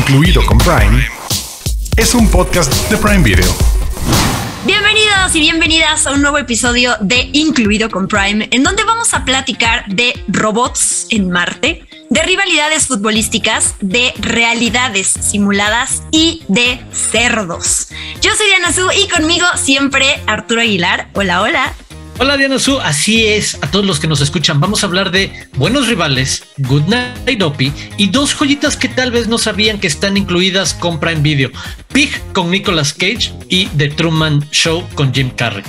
Incluido con Prime es un podcast de Prime Video. Bienvenidos y bienvenidas a un nuevo episodio de Incluido con Prime, en donde vamos a platicar de robots en Marte, de rivalidades futbolísticas, de realidades simuladas y de cerdos. Yo soy Diana Su y conmigo siempre Arturo Aguilar. Hola, hola. Hola Diana Su, así es, a todos los que nos escuchan, vamos a hablar de buenos rivales, Good Night Oppie y dos joyitas que tal vez no sabían que están incluidas con Prime Video, Pig con Nicolas Cage y The Truman Show con Jim Carrey.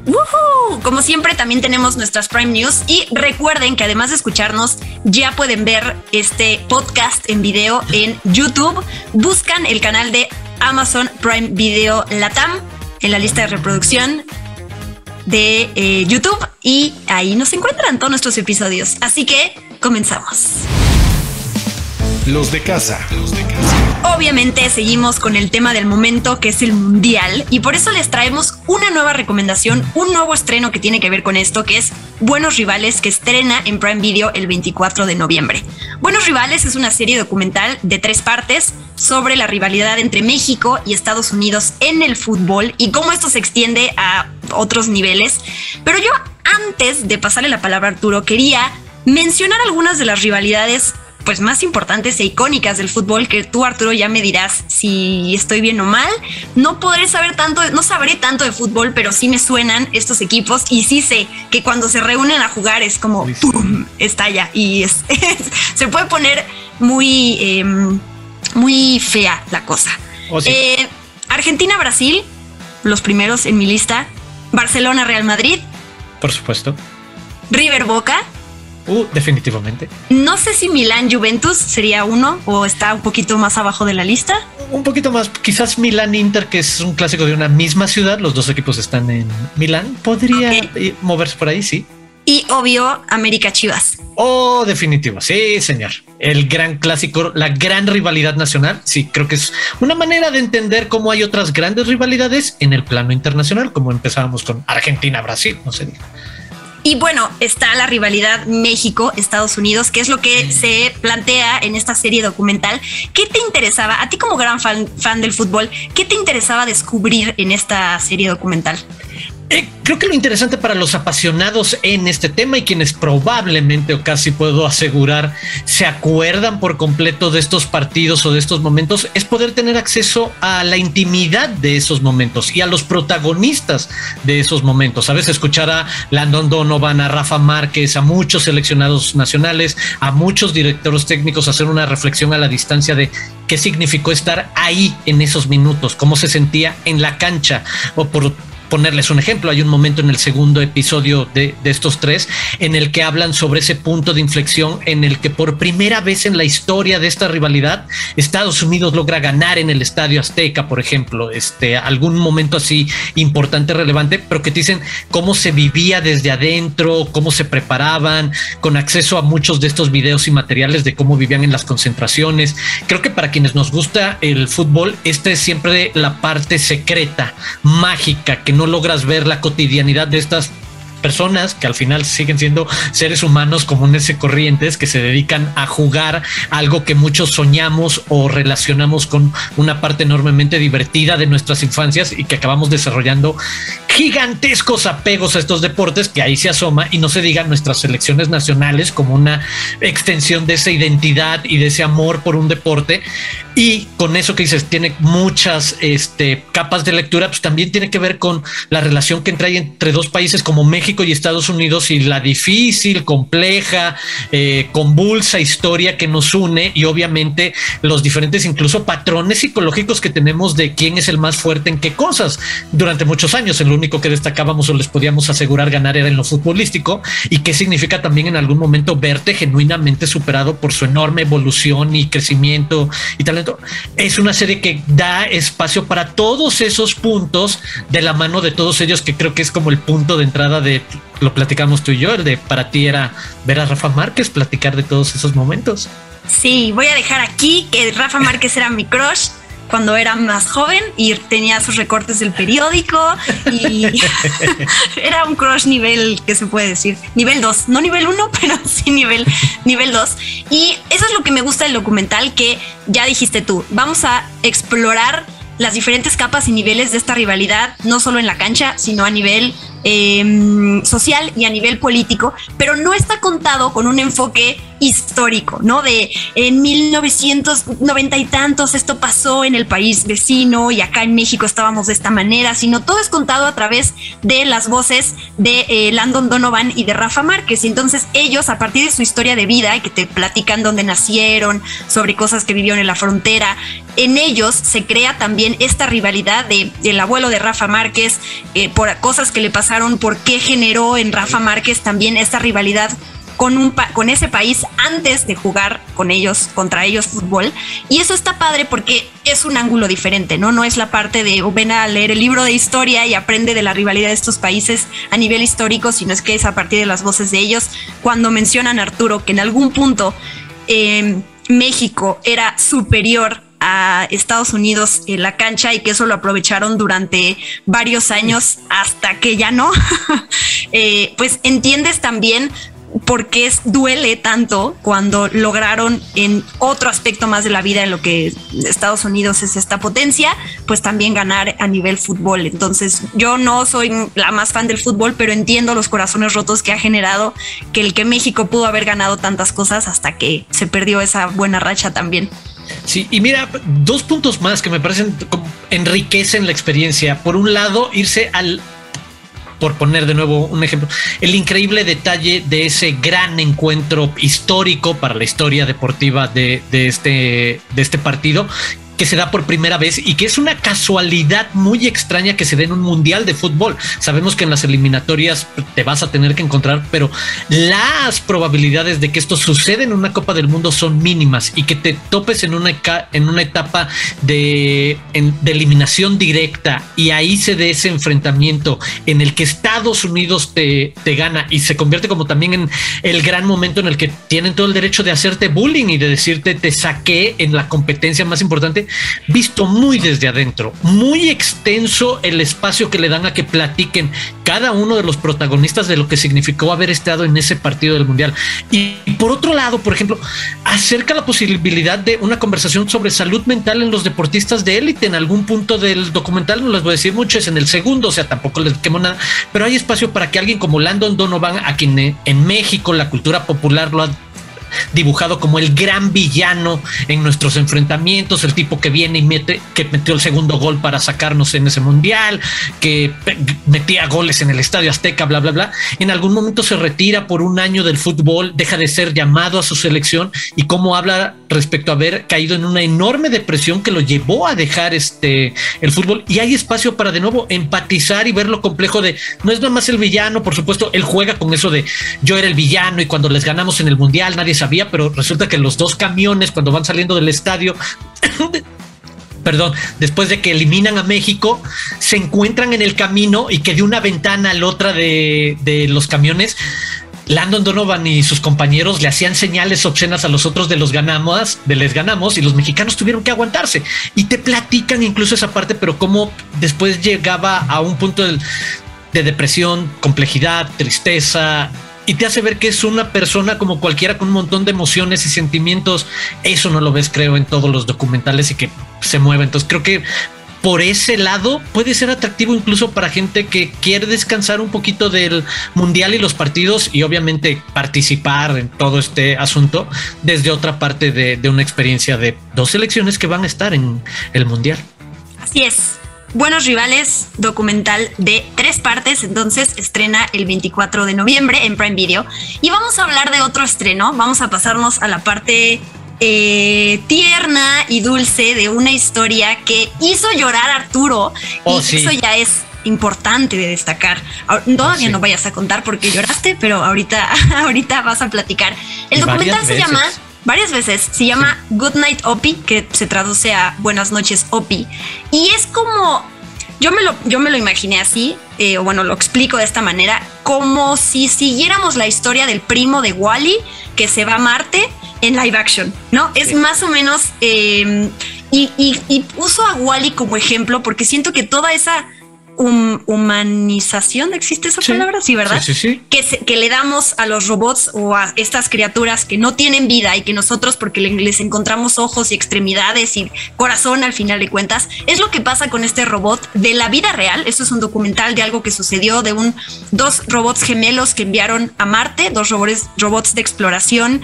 ¡Woohoo! Como siempre también tenemos nuestras Prime News y recuerden que además de escucharnos ya pueden ver este podcast en video en YouTube. Buscan el canal de Amazon Prime Video Latam en la lista de reproducción de YouTube y ahí nos encuentran todos nuestros episodios. Así que comenzamos. Los de casa. Obviamente seguimos con el tema del momento, que es el Mundial, y por eso les traemos una nueva recomendación, un nuevo estreno que tiene que ver con esto, que es Buenos Rivales, que estrena en Prime Video el 24 de noviembre. Buenos Rivales es una serie documental de 3 partes sobre la rivalidad entre México y Estados Unidos en el fútbol y cómo esto se extiende a otros niveles. Pero yo, antes de pasarle la palabra a Arturo, quería mencionar algunas de las rivalidades pues más importantes e icónicas del fútbol, que tú, Arturo, ya me dirás si estoy bien o mal. No podré saber tanto, no sabré tanto de fútbol, pero sí me suenan estos equipos y sí sé que cuando se reúnen a jugar es como ¡pum! Estalla y se puede poner muy fea la cosa. Oh, sí. Argentina-Brasil, los primeros en mi lista. Barcelona-Real Madrid. Por supuesto. River-Boca. Definitivamente. No sé si Milán-Juventus sería uno o está un poquito más abajo de la lista. Un poquito más, quizás Milán-Inter, que es un clásico de una misma ciudad. Los dos equipos están en Milán. Podría moverse por ahí, sí. Y obvio, América-Chivas. Oh, definitivo. Sí, señor. El gran clásico, la gran rivalidad nacional. Sí, creo que es una manera de entender cómo hay otras grandes rivalidades en el plano internacional, como empezábamos con Argentina-Brasil, no se diga. Y bueno, está la rivalidad México-Estados Unidos, que es lo que se plantea en esta serie documental. ¿Qué te interesaba, a ti como gran fan del fútbol, qué te interesaba descubrir en esta serie documental? Creo que lo interesante para los apasionados en este tema y quienes probablemente o casi puedo asegurar se acuerdan por completo de estos partidos o de estos momentos es poder tener acceso a la intimidad de esos momentos y a los protagonistas de esos momentos. Sabes, escuchar a Landon Donovan, a Rafa Márquez, a muchos seleccionados nacionales, a muchos directores técnicos hacer una reflexión a la distancia de qué significó estar ahí en esos minutos, cómo se sentía en la cancha. O por ponerles un ejemplo, hay un momento en el segundo episodio de estos 3 en el que hablan sobre ese punto de inflexión en el que por primera vez en la historia de esta rivalidad Estados Unidos logra ganar en el Estadio Azteca, por ejemplo, algún momento así importante, relevante, pero que te dicen cómo se vivía desde adentro, cómo se preparaban, con acceso a muchos de estos videos y materiales de cómo vivían en las concentraciones. Creo que para quienes nos gusta el fútbol, esta es siempre la parte secreta, mágica, que no logras ver la cotidianidad de estas personas que al final siguen siendo seres humanos comunes y corrientes que se dedican a jugar algo que muchos soñamos o relacionamos con una parte enormemente divertida de nuestras infancias y que acabamos desarrollando gigantescos apegos a estos deportes, que ahí se asoma, y no se digan nuestras selecciones nacionales como una extensión de esa identidad y de ese amor por un deporte. Y con eso que dices, tiene muchas capas de lectura, pues también tiene que ver con la relación que hay entre dos países como México y Estados Unidos y la difícil, compleja, convulsa historia que nos une, y obviamente los diferentes incluso patrones psicológicos que tenemos de quién es el más fuerte en qué cosas. Durante muchos años el único que destacábamos o les podíamos asegurar ganar era en lo futbolístico, y qué significa también en algún momento verte genuinamente superado por su enorme evolución y crecimiento y talento. Es una serie que da espacio para todos esos puntos de la mano de todos ellos, que creo que es como el punto de entrada de, lo platicamos tú y yo, el de para ti era ver a Rafa Márquez, platicar de todos esos momentos. Sí, voy a dejar aquí que Rafa Márquez era mi crush. cuando era más joven y tenía sus recortes del periódico y era un crush nivel, ¿qué se puede decir? Nivel 2, no nivel 1, pero sí nivel 2. Y eso es lo que me gusta del documental, que ya dijiste tú, vamos a explorar las diferentes capas y niveles de esta rivalidad, no solo en la cancha, sino a nivel social y a nivel político, pero no está contado con un enfoque histórico, ¿no? De en 1990 y tantos esto pasó en el país vecino y acá en México estábamos de esta manera, sino todo es contado a través de las voces de Landon Donovan y de Rafa Márquez. Y entonces ellos, a partir de su historia de vida, que te platican dónde nacieron, sobre cosas que vivieron en la frontera, en ellos se crea también esta rivalidad del abuelo de Rafa Márquez, por cosas que le pasaron, por qué generó en Rafa Márquez también esta rivalidad con ese país antes de jugar contra ellos fútbol. Y eso está padre porque es un ángulo diferente, ¿no? No es la parte de ven a leer el libro de historia y aprende de la rivalidad de estos países a nivel histórico, sino es que es a partir de las voces de ellos. Cuando mencionan, Arturo, que en algún punto México era superior a Estados Unidos en la cancha y que eso lo aprovecharon durante varios años hasta que ya no, pues entiendes también por qué duele tanto cuando lograron en otro aspecto más de la vida en lo que Estados Unidos es esta potencia, pues también ganar a nivel fútbol. Entonces yo no soy la más fan del fútbol, pero entiendo los corazones rotos que ha generado que México pudo haber ganado tantas cosas hasta que se perdió esa buena racha también. Sí, y mira, 2 puntos más que me parecen como enriquecen la experiencia. Por un lado, irse por poner de nuevo un ejemplo, el increíble detalle de ese gran encuentro histórico para la historia deportiva de este partido, que se da por primera vez y que es una casualidad muy extraña que se dé en un mundial de fútbol. Sabemos que en las eliminatorias te vas a tener que encontrar, pero las probabilidades de que esto suceda en una Copa del Mundo son mínimas, y que te topes en una etapa de eliminación directa y ahí se dé ese enfrentamiento en el que Estados Unidos te gana y se convierte como también en el gran momento en el que tienen todo el derecho de hacerte bullying y de decirte te saqué en la competencia más importante. Visto muy desde adentro, muy extenso el espacio que le dan a que platiquen cada uno de los protagonistas de lo que significó haber estado en ese partido del Mundial. Y por otro lado, por ejemplo, acerca la posibilidad de una conversación sobre salud mental en los deportistas de élite. En algún punto del documental, no les voy a decir mucho, es en el segundo, o sea, tampoco les quemo nada, pero hay espacio para que alguien como Landon Donovan, a quien en México la cultura popular lo ha dibujado como el gran villano en nuestros enfrentamientos, el tipo que viene y que metió el segundo gol para sacarnos en ese mundial, que metía goles en el Estadio Azteca, bla, bla, bla. En algún momento se retira por un año del fútbol, deja de ser llamado a su selección, y cómo habla respecto a haber caído en una enorme depresión que lo llevó a dejar el fútbol. Y hay espacio para de nuevo empatizar y ver lo complejo de no es nada más el villano. Por supuesto, él juega con eso de yo era el villano y cuando les ganamos en el mundial nadie sabía, pero resulta que los 2 camiones cuando van saliendo del estadio después de que eliminan a México, se encuentran en el camino y que de una ventana a la otra de los camiones, Landon Donovan y sus compañeros le hacían señales obscenas a los otros les ganamos, y los mexicanos tuvieron que aguantarse. Y te platican incluso esa parte, pero cómo después llegaba a un punto de depresión, complejidad, tristeza, y te hace ver que es una persona como cualquiera con un montón de emociones y sentimientos. Eso no lo ves, creo, en todos los documentales y que se mueve. Entonces creo que por ese lado puede ser atractivo incluso para gente que quiere descansar un poquito del mundial y los partidos, y obviamente participar en todo este asunto desde otra parte de una experiencia de 2 selecciones que van a estar en el mundial. Así es. Buenos Rivales, documental de 3 partes, entonces estrena el 24 de noviembre en Prime Video. Y vamos a hablar de otro estreno, vamos a pasarnos a la parte tierna y dulce de una historia que hizo llorar a Arturo. Sí. Eso ya es importante de destacar. Todavía no vayas a contar porque lloraste, pero ahorita vas a platicar. El documental se llama... Varias veces. Se llama Good Night Opi, que se traduce a Buenas noches Opi. Y es como... Yo me lo imaginé así, o bueno, lo explico de esta manera, como si siguiéramos la historia del primo de Wall-E que se va a Marte en live action, ¿no? Sí. Es más o menos Y uso a Wall-E como ejemplo porque siento que toda esa humanización, ¿existe esa palabra? Sí, ¿verdad? Sí. Que le damos a los robots o a estas criaturas que no tienen vida y que nosotros, porque les encontramos ojos y extremidades y corazón al final de cuentas, es lo que pasa con este robot de la vida real. Esto es un documental de algo que sucedió de dos robots gemelos que enviaron a Marte, dos robots de exploración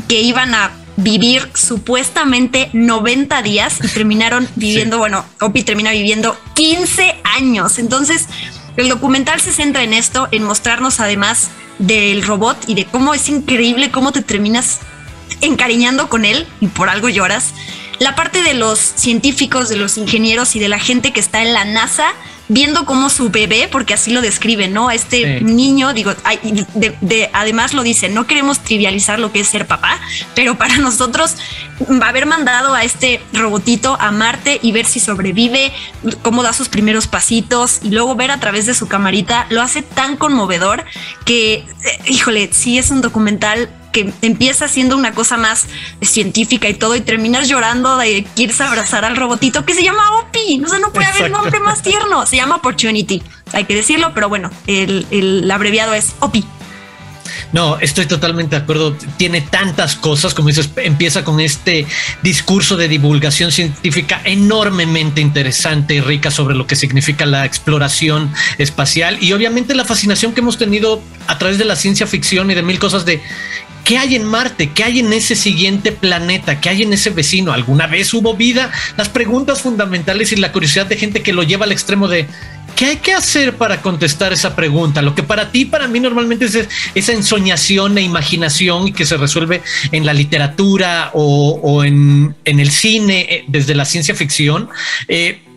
que iban a vivir supuestamente 90 días y terminaron viviendo, Opie termina viviendo 15 años. Entonces, el documental se centra en esto, en mostrarnos además del robot y de cómo es increíble cómo te terminas encariñando con él y por algo lloras. La parte de los científicos, de los ingenieros y de la gente que está en la NASA viendo cómo su bebé, porque así lo describen, ¿no? Niño, además lo dicen, no queremos trivializar lo que es ser papá, pero para nosotros va a haber mandado a este robotito a Marte y ver si sobrevive, cómo da sus primeros pasitos y luego ver a través de su camarita, lo hace tan conmovedor que, híjole, sí es un documental que empieza siendo una cosa más científica y todo, y terminas llorando de que irse a abrazar al robotito que se llama Opie. O sea, no puede haber nombre más tierno. Se llama Opportunity, hay que decirlo, pero bueno, el abreviado es Opie. No, estoy totalmente de acuerdo. Tiene tantas cosas, como dices, empieza con este discurso de divulgación científica enormemente interesante y rica sobre lo que significa la exploración espacial y obviamente la fascinación que hemos tenido a través de la ciencia ficción y de mil cosas de ¿qué hay en Marte? ¿Qué hay en ese siguiente planeta? ¿Qué hay en ese vecino? ¿Alguna vez hubo vida? Las preguntas fundamentales y la curiosidad de gente que lo lleva al extremo de ¿qué hay que hacer para contestar esa pregunta? Lo que para ti, para mí normalmente es esa ensoñación e imaginación y que se resuelve en la literatura o en el cine desde la ciencia ficción.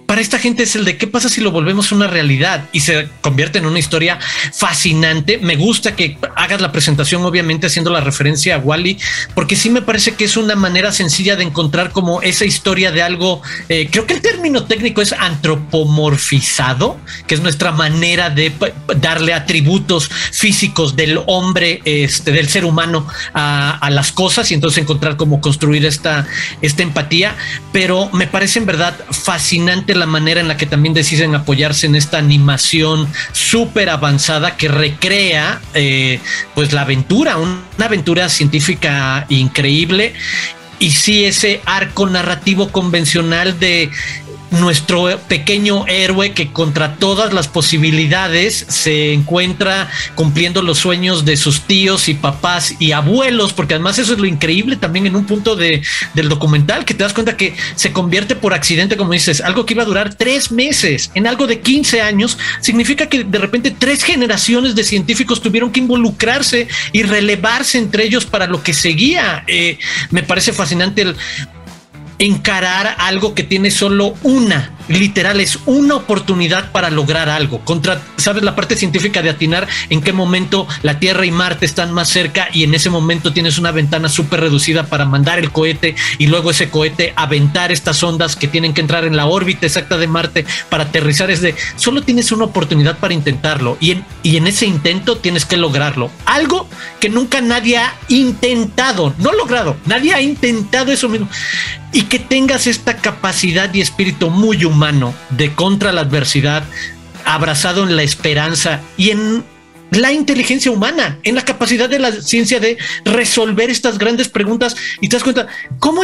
Para esta gente es el de qué pasa si lo volvemos una realidad y se convierte en una historia fascinante. Me gusta que hagas la presentación, obviamente haciendo la referencia a Wall-E, porque sí me parece que es una manera sencilla de encontrar como esa historia de algo. Creo que el término técnico es antropomorfizado, que es nuestra manera de darle atributos físicos del hombre, del ser humano a las cosas y entonces encontrar cómo construir esta empatía. Pero me parece en verdad fascinante la manera en la que también deciden apoyarse en esta animación súper avanzada que recrea pues la aventura, una aventura científica increíble. Y sí, ese arco narrativo convencional de nuestro pequeño héroe que contra todas las posibilidades se encuentra cumpliendo los sueños de sus tíos y papás y abuelos, porque además eso es lo increíble también en un punto del documental, que te das cuenta que se convierte por accidente, como dices, algo que iba a durar 3 meses en algo de 15 años, significa que de repente 3 generaciones de científicos tuvieron que involucrarse y relevarse entre ellos para lo que seguía. Me parece fascinante el encarar algo que tiene solo una, literal, es una oportunidad para lograr algo. ¿Sabes? La parte científica de atinar en qué momento la Tierra y Marte están más cerca y en ese momento tienes una ventana súper reducida para mandar el cohete y luego ese cohete aventar estas ondas que tienen que entrar en la órbita exacta de Marte para aterrizar. Solo tienes una oportunidad para intentarlo y en ese intento tienes que lograrlo. Algo que nunca nadie ha intentado, no logrado, nadie ha intentado eso mismo. Y que tengas esta capacidad y espíritu muy humano de contra la adversidad, abrazado en la esperanza y en la inteligencia humana, en la capacidad de la ciencia de resolver estas grandes preguntas. Y te das cuenta, ¿cómo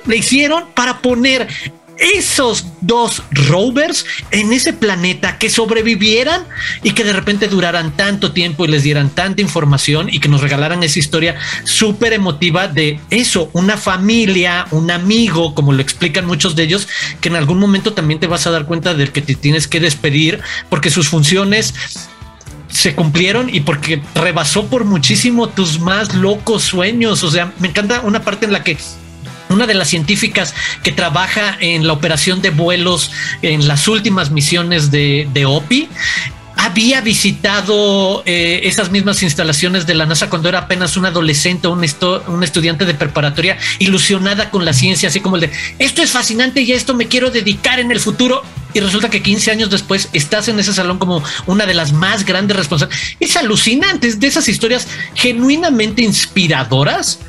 le hicieron para poner esos 2 rovers en ese planeta, que sobrevivieran y que de repente duraran tanto tiempo y les dieran tanta información y que nos regalaran esa historia súper emotiva de eso, una familia, un amigo, como lo explican muchos de ellos, que en algún momento también te vas a dar cuenta del que te tienes que despedir porque sus funciones se cumplieron y porque rebasó por muchísimo tus más locos sueños. O sea, me encanta una parte en la que una de las científicas que trabaja en la operación de vuelos en las últimas misiones de Opie había visitado esas mismas instalaciones de la NASA cuando era apenas un adolescente o un estudiante de preparatoria, ilusionada con la ciencia, así como el de esto es fascinante y a esto me quiero dedicar en el futuro. Y resulta que 15 años después estás en ese salón como una de las más grandes responsables. Es alucinante, es de esas historias genuinamente inspiradoras.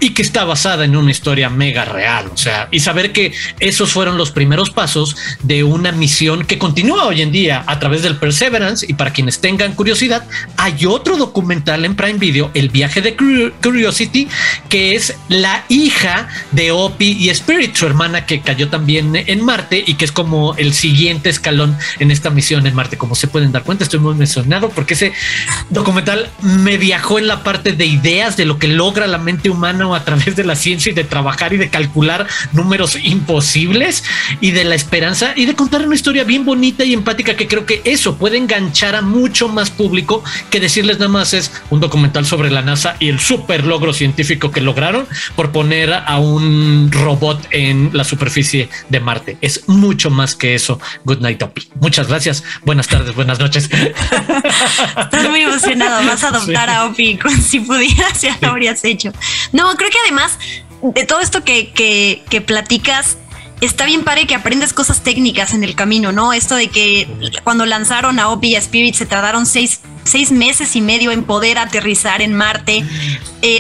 y que está basada en una historia mega real. O sea, y saber que esos fueron los primeros pasos de una misión que continúa hoy en día a través del Perseverance. Y para quienes tengan curiosidad, hay otro documental en Prime Video, El viaje de Curiosity, que es la hija de Opie y Spirit, su hermana que cayó también en Marte y que es como el siguiente escalón en esta misión en Marte. Como se pueden dar cuenta, estoy muy emocionado porque ese documental me viajó en la parte de ideas de lo que logra la mente humana a través de la ciencia y de trabajar y de calcular números imposibles y de la esperanza y de contar una historia bien bonita y empática, que creo que eso puede enganchar a mucho más público que decirles nada más es un documental sobre la NASA y el súper logro científico que lograron por poner a un robot en la superficie de Marte. Es mucho más que eso. Good night, Opie. Muchas gracias. Buenas tardes, buenas noches. Estás muy emocionado. Vas a adoptar a Opie. Si pudieras, ya lo habrías hecho. No, creo que además de todo esto que platicas, está bien padre que aprendes cosas técnicas en el camino, ¿no? Esto de que cuando lanzaron a Opie y a Spirit se tardaron 6 meses y medio en poder aterrizar en Marte.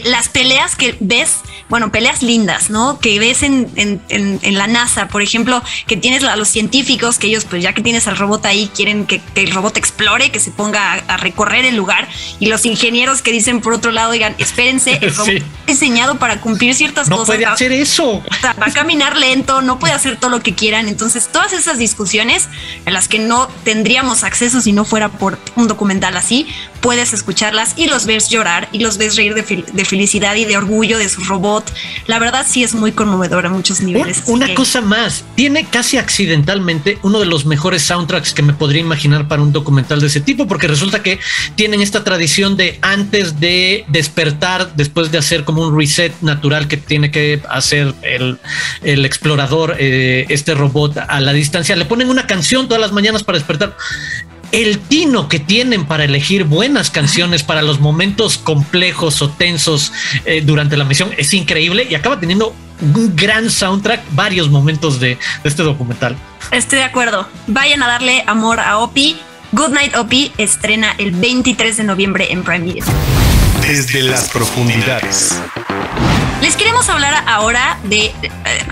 Las peleas que ves, bueno, peleas lindas, ¿no? Que ves en la NASA, por ejemplo, que tienes a los científicos, que ellos, pues ya que tienes al robot ahí, quieren que el robot explore, que se ponga a recorrer el lugar, y los ingenieros que dicen por otro lado, digan, espérense, el robot es diseñado para cumplir ciertas cosas. No puede hacer eso. Va a caminar lento, no puede hacer todo lo que quieran. Entonces, todas esas discusiones en las que no tendríamos acceso si no fuera por un documental así, puedes escucharlas y los ves llorar y los ves reír de felicidad y de orgullo de su robot. La verdad sí es muy conmovedor a muchos niveles. Una cosa más, tiene casi accidentalmente uno de los mejores soundtracks que me podría imaginar para un documental de ese tipo, porque resulta que tienen esta tradición de antes de despertar, después de hacer como un reset natural que tiene que hacer el explorador, este robot a la distancia, le ponen una canción todas las mañanas para despertar. El tino que tienen para elegir buenas canciones para los momentos complejos o tensos durante la misión es increíble y acaba teniendo un gran soundtrack varios momentos de este documental. Estoy de acuerdo. Vayan a darle amor a Opie. Good Night, Opie estrena el 23 de noviembre en Prime Video. Desde las profundidades. Les queremos hablar ahora de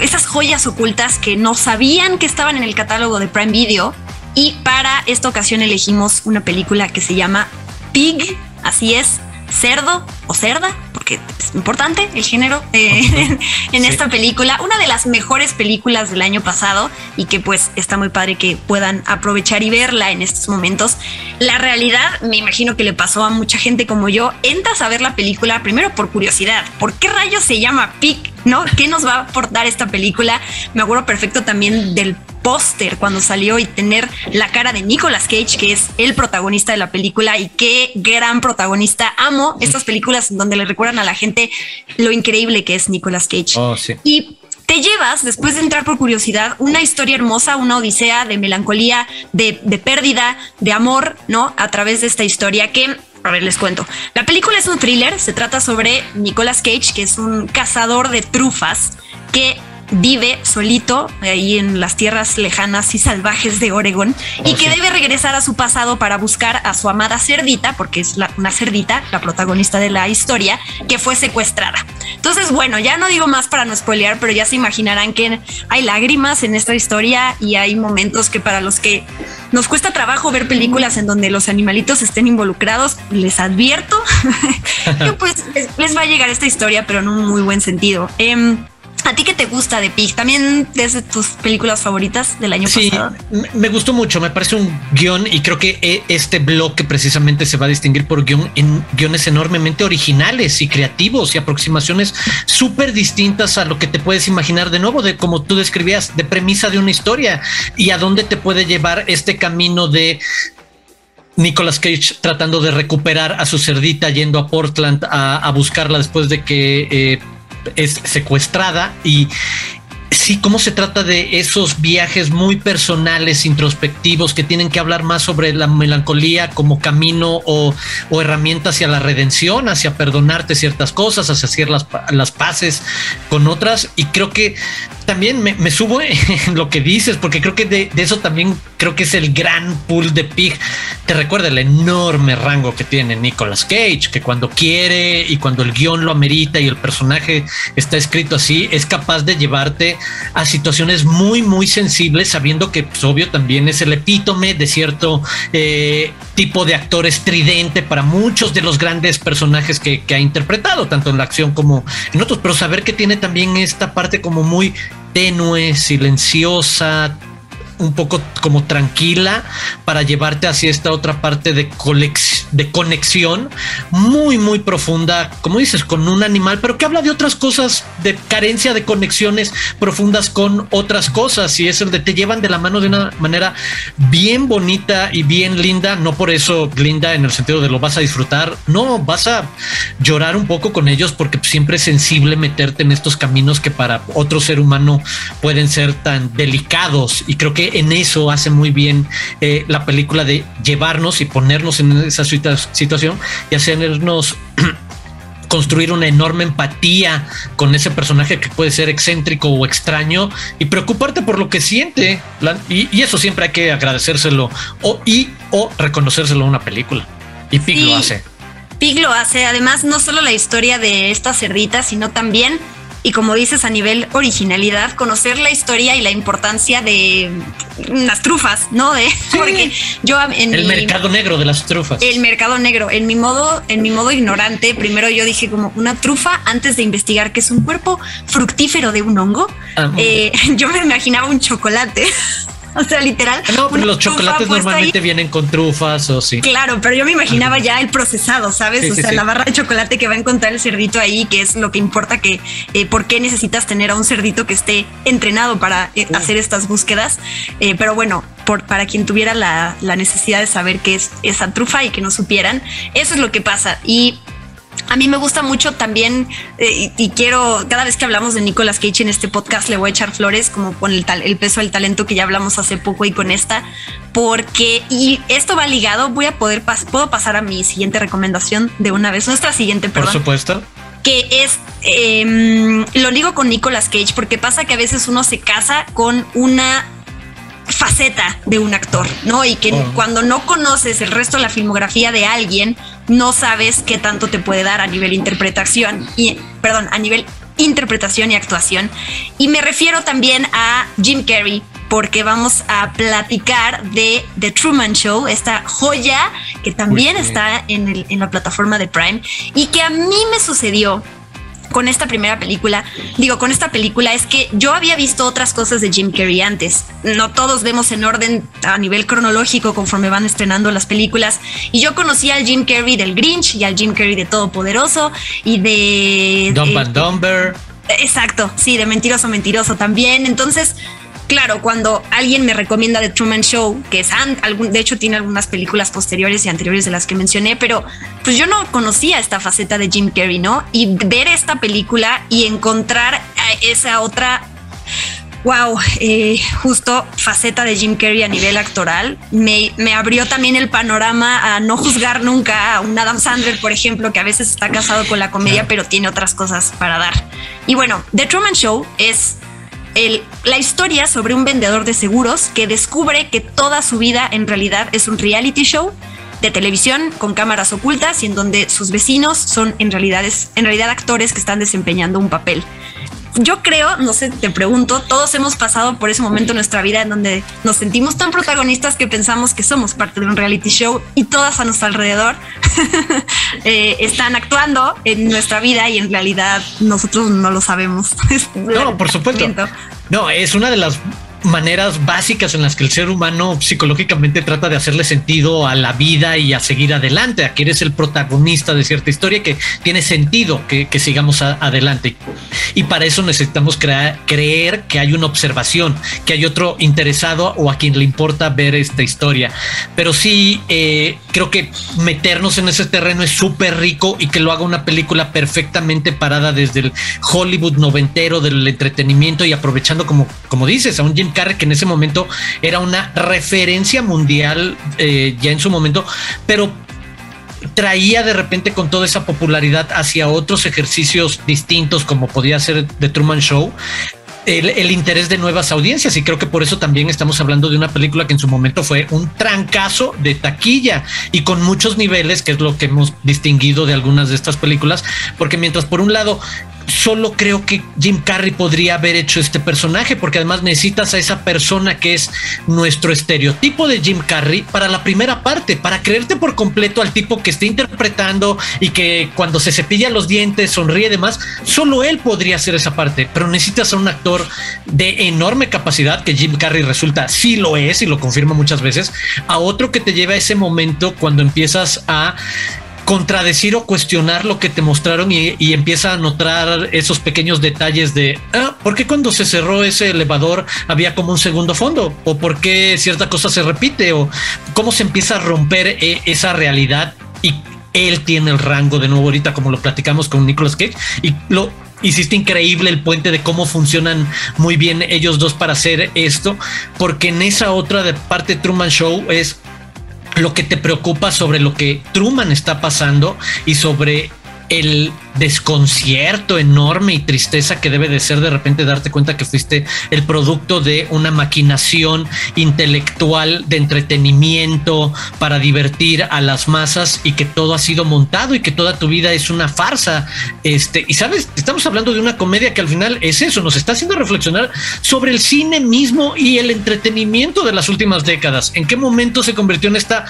esas joyas ocultas que no sabían que estaban en el catálogo de Prime Video. Y para esta ocasión elegimos una película que se llama Pig, así es, cerdo o cerda, porque es importante el género en esta película. Una de las mejores películas del año pasado y que pues está muy padre que puedan aprovechar y verla en estos momentos. La realidad, me imagino que le pasó a mucha gente como yo, entras a ver la película primero por curiosidad. ¿Por qué rayos se llama Pig? ¿No? ¿Qué nos va a aportar esta película? Me acuerdo perfecto también del póster cuando salió y tener la cara de Nicolas Cage, que es el protagonista de la película, y qué gran protagonista. Amo estas películas donde le recuerdan a la gente lo increíble que es Nicolas Cage. Oh, sí. Y te llevas, después de entrar por curiosidad, una historia hermosa, una odisea de melancolía, de pérdida, de amor, ¿no? A través de esta historia que... A ver, les cuento. La película es un thriller. Se trata sobre Nicolas Cage, que es un cazador de trufas que vive solito ahí en las tierras lejanas y salvajes de Oregón y que debe regresar a su pasado para buscar a su amada cerdita, porque es una cerdita, la protagonista de la historia, que fue secuestrada. Entonces, bueno, ya no digo más para no spoilear, pero ya se imaginarán que hay lágrimas en esta historia y hay momentos que para los que nos cuesta trabajo ver películas en donde los animalitos estén involucrados, les advierto que pues les va a llegar esta historia, pero en un muy buen sentido. ¿A ti qué te gusta de Pig? ¿También es de tus películas favoritas del año pasado? Sí, me gustó mucho. Me parece un guión y creo que este bloque precisamente se va a distinguir por guiones enormemente originales y creativos y aproximaciones súper distintas a lo que te puedes imaginar, de nuevo, de como tú describías, de premisa de una historia y a dónde te puede llevar este camino de Nicolas Cage tratando de recuperar a su cerdita, yendo a Portland a buscarla después de que es secuestrada. Y sí, cómo se trata de esos viajes muy personales, introspectivos, que tienen que hablar más sobre la melancolía como camino o herramienta hacia la redención, hacia perdonarte ciertas cosas, hacia hacer las paces con otras. Y creo que también me subo en lo que dices, porque creo que de eso también creo que es el gran pool de Pig. Te recuerda el enorme rango que tiene Nicolas Cage, que cuando quiere y cuando el guión lo amerita y el personaje está escrito así, es capaz de llevarte a situaciones muy, muy sensibles, sabiendo que, pues, obvio, también es el epítome de cierto tipo de actor estridente para muchos de los grandes personajes que ha interpretado, tanto en la acción como en otros, pero saber que tiene también esta parte como muy tenue, silenciosa, un poco como tranquila, para llevarte hacia esta otra parte de conexión muy, muy profunda, como dices, con un animal, pero que habla de otras cosas, de carencia de conexiones profundas con otras cosas, y es el de te llevan de la mano de una manera bien bonita y bien linda. No por eso linda en el sentido de lo vas a disfrutar, no, vas a llorar un poco con ellos, porque siempre es sensible meterte en estos caminos que para otro ser humano pueden ser tan delicados, y creo que en eso hace muy bien la película, de llevarnos y ponernos en esa situación y hacernos construir una enorme empatía con ese personaje que puede ser excéntrico o extraño, y preocuparte por lo que siente, y eso siempre hay que agradecérselo o reconocérselo a una película, y Pig lo hace. Pig lo hace, además, no solo la historia de esta cerdita, sino también, y como dices, a nivel originalidad, conocer la historia y la importancia de las trufas, ¿no? Sí. Porque yo el mercado negro de las trufas. El mercado negro. En mi modo ignorante, primero yo dije como una trufa antes de investigar que es un cuerpo fructífero de un hongo. Yo me imaginaba un chocolate. O sea, literal. No, pero los chocolates normalmente vienen con trufas o sí. Claro, pero yo me imaginaba ya el procesado, ¿sabes? Sí, o sea, la barra de chocolate que va a encontrar el cerdito ahí, que es lo que importa, que por qué necesitas tener a un cerdito que esté entrenado para hacer estas búsquedas. Pero bueno, para quien tuviera la necesidad de saber qué es esa trufa y que no supieran, eso es lo que pasa. Y a mí me gusta mucho también, y quiero, cada vez que hablamos de Nicolas Cage en este podcast, le voy a echar flores, como con el peso del talento que ya hablamos hace poco y con esta, porque, y esto va ligado, puedo pasar a mi siguiente recomendación de una vez, nuestra siguiente, perdón. Por supuesto. Que es, lo ligo con Nicolas Cage, porque pasa que a veces uno se casa con una faceta de un actor, ¿no? Y que cuando no conoces el resto de la filmografía de alguien, no sabes qué tanto te puede dar a nivel interpretación y actuación. Y me refiero también a Jim Carrey, porque vamos a platicar de The Truman Show, esta joya que también está en la plataforma de Prime, y que a mí me sucedió con esta película, es que yo había visto otras cosas de Jim Carrey antes. No todos vemos en orden a nivel cronológico conforme van estrenando las películas. Y yo conocí al Jim Carrey del Grinch y al Jim Carrey de Todopoderoso y de Dumb and Dumber. Exacto, sí, de Mentiroso también. Entonces, claro, cuando alguien me recomienda The Truman Show, que de hecho tiene algunas películas posteriores y anteriores de las que mencioné, pero pues yo no conocía esta faceta de Jim Carrey, ¿no? Y ver esta película y encontrar esa otra, justo faceta de Jim Carrey a nivel actoral, me abrió también el panorama a no juzgar nunca a un Adam Sandler, por ejemplo, que a veces está casado con la comedia, pero tiene otras cosas para dar. Y bueno, The Truman Show es la historia sobre un vendedor de seguros que descubre que toda su vida en realidad es un reality show de televisión con cámaras ocultas y en donde sus vecinos son en realidad actores que están desempeñando un papel. Yo creo, no sé, te pregunto, todos hemos pasado por ese momento en nuestra vida en donde nos sentimos tan protagonistas que pensamos que somos parte de un reality show y todas a nuestro alrededor están actuando en nuestra vida y en realidad nosotros no lo sabemos. No, por supuesto. No, es una de las maneras básicas en las que el ser humano psicológicamente trata de hacerle sentido a la vida y a seguir adelante, a que eres el protagonista de cierta historia que tiene sentido que sigamos adelante, y para eso necesitamos creer que hay una observación, que hay otro interesado o a quien le importa ver esta historia. Pero sí, creo que meternos en ese terreno es súper rico, y que lo haga una película perfectamente parada desde el Hollywood noventero del entretenimiento, y aprovechando, como dices, a un Jim Carrey que en ese momento era una referencia mundial ya en su momento, pero traía de repente con toda esa popularidad hacia otros ejercicios distintos, como podía ser The Truman Show, el interés de nuevas audiencias, y creo que por eso también estamos hablando de una película que en su momento fue un trancazo de taquilla y con muchos niveles, que es lo que hemos distinguido de algunas de estas películas, porque mientras por un lado solo creo que Jim Carrey podría haber hecho este personaje, porque además necesitas a esa persona que es nuestro estereotipo de Jim Carrey para la primera parte, para creerte por completo al tipo que está interpretando y que cuando se cepilla los dientes sonríe y demás. Solo él podría hacer esa parte, pero necesitas a un actor de enorme capacidad, que Jim Carrey resulta, sí lo es y lo confirma muchas veces, a otro que te lleva a ese momento cuando empiezas a contradecir o cuestionar lo que te mostraron y empieza a notar esos pequeños detalles de ¿por qué cuando se cerró ese elevador había como un segundo fondo? ¿O por qué cierta cosa se repite? ¿O cómo se empieza a romper esa realidad? Y él tiene el rango, de nuevo ahorita como lo platicamos con Nicolas Cage, y lo hiciste increíble el puente de cómo funcionan muy bien ellos dos para hacer esto, porque en esa otra de parte Truman Show es lo que te preocupa sobre lo que Truman está pasando y sobre el desconcierto enorme y tristeza que debe de ser de repente darte cuenta que fuiste el producto de una maquinación intelectual de entretenimiento para divertir a las masas, y que todo ha sido montado y que toda tu vida es una farsa. Y sabes, estamos hablando de una comedia que al final es eso, nos está haciendo reflexionar sobre el cine mismo y el entretenimiento de las últimas décadas. ¿En qué momento se convirtió en esta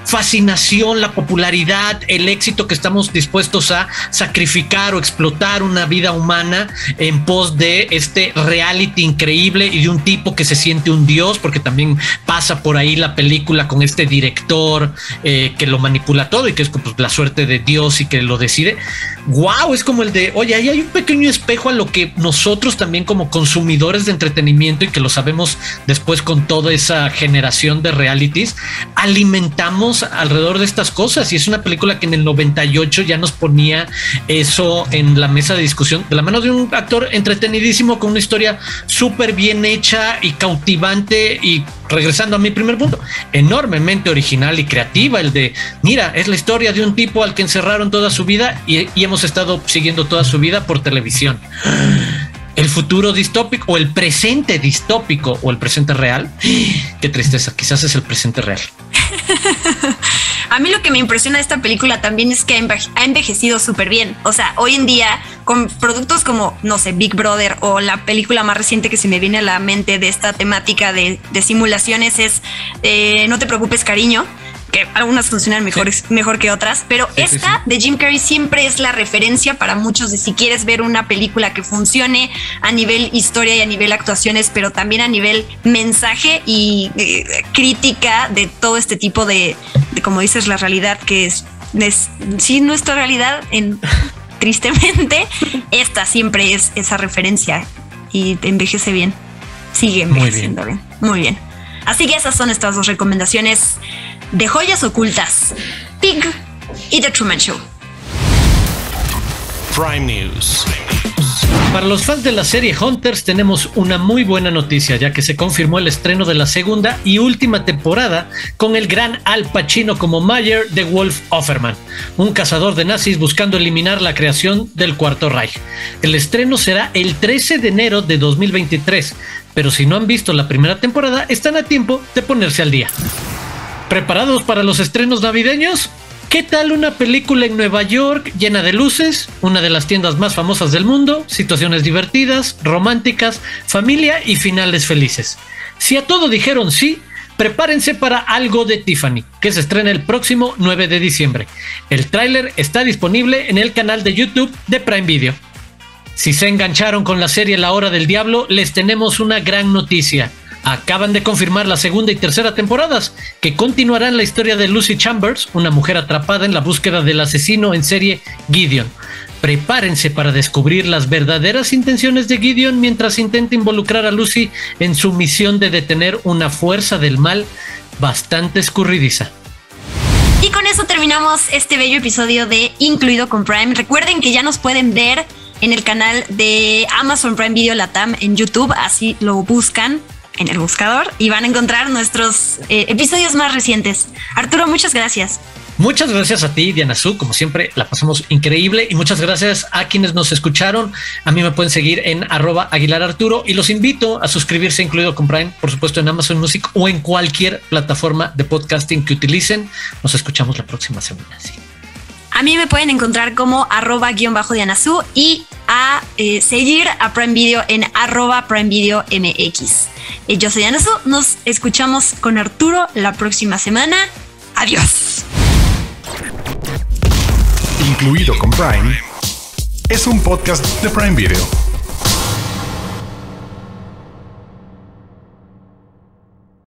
fascinación, la popularidad, el éxito que estamos dispuestos a sacrificar o explotar una vida humana en pos de este reality increíble y de un tipo que se siente un dios? Porque también pasa por ahí la película con este director que lo manipula todo y que es pues, la suerte de Dios y que lo decide. Wow, es como el de, oye, ahí hay un pequeño espejo a lo que nosotros también como consumidores de entretenimiento, y que lo sabemos después con toda esa generación de realities, alimentamos alrededor de estas cosas. Y es una película que en el 98 ya nos ponía eso en la mesa de discusión, de la mano de un actor entretenidísimo con una historia súper bien hecha y cautivante, y regresando a mi primer punto, enormemente original y creativa, el de, mira, es la historia de un tipo al que encerraron toda su vida y hemos estado siguiendo toda su vida por televisión. El futuro distópico o el presente distópico o el presente real. Qué tristeza, quizás es el presente real. A mí lo que me impresiona de esta película también es que ha envejecido súper bien. O sea, hoy en día con productos como, no sé, Big Brother, o la película más reciente que se me viene a la mente de esta temática de simulaciones es No te preocupes, cariño, que algunas funcionan mejor que otras, pero esta de Jim Carrey siempre es la referencia para muchos de si quieres ver una película que funcione a nivel historia y a nivel actuaciones, pero también a nivel mensaje y crítica de todo este tipo de como dices, la realidad que es sí, nuestra realidad tristemente, esta siempre es esa referencia y envejece bien, sigue envejeciendo bien. Muy bien. Así que esas son estas dos recomendaciones de joyas ocultas: Pig y The Truman Show. Prime News. Para los fans de la serie Hunters tenemos una muy buena noticia, ya que se confirmó el estreno de la segunda y última temporada con el gran Al Pacino como Mayer de Wolf Offerman, un cazador de nazis buscando eliminar la creación del Cuarto Reich. El estreno será el 13 de enero de 2023, pero si no han visto la primera temporada, están a tiempo de ponerse al día. ¿Preparados para los estrenos navideños? ¿Qué tal una película en Nueva York llena de luces, una de las tiendas más famosas del mundo, situaciones divertidas, románticas, familia y finales felices? Si a todo dijeron sí, prepárense para Algo de Tiffany, que se estrena el próximo 9 de diciembre. El tráiler está disponible en el canal de YouTube de Prime Video. Si se engancharon con la serie La Hora del Diablo, les tenemos una gran noticia. Acaban de confirmar la segunda y tercera temporadas, que continuarán la historia de Lucy Chambers, una mujer atrapada en la búsqueda del asesino en serie Gideon. Prepárense para descubrir las verdaderas intenciones de Gideon mientras intenta involucrar a Lucy en su misión de detener una fuerza del mal bastante escurridiza. Y con eso terminamos este bello episodio de Incluido con Prime. Recuerden que ya nos pueden ver en el canal de Amazon Prime Video Latam en YouTube, así lo buscan. en el buscador y van a encontrar nuestros episodios más recientes. Arturo, muchas gracias. Muchas gracias a ti, Diana Su. Como siempre, la pasamos increíble y muchas gracias a quienes nos escucharon. A mí me pueden seguir en @AguilarArturo y los invito a suscribirse, incluido con Prime, por supuesto, en Amazon Music o en cualquier plataforma de podcasting que utilicen. Nos escuchamos la próxima semana. Sí. A mí me pueden encontrar como @_DianaSu y a seguir a Prime Video en @PrimeVideoMX. Yo soy Diana Su. Nos escuchamos con Arturo la próxima semana. Adiós. Incluido con Prime, es un podcast de Prime Video.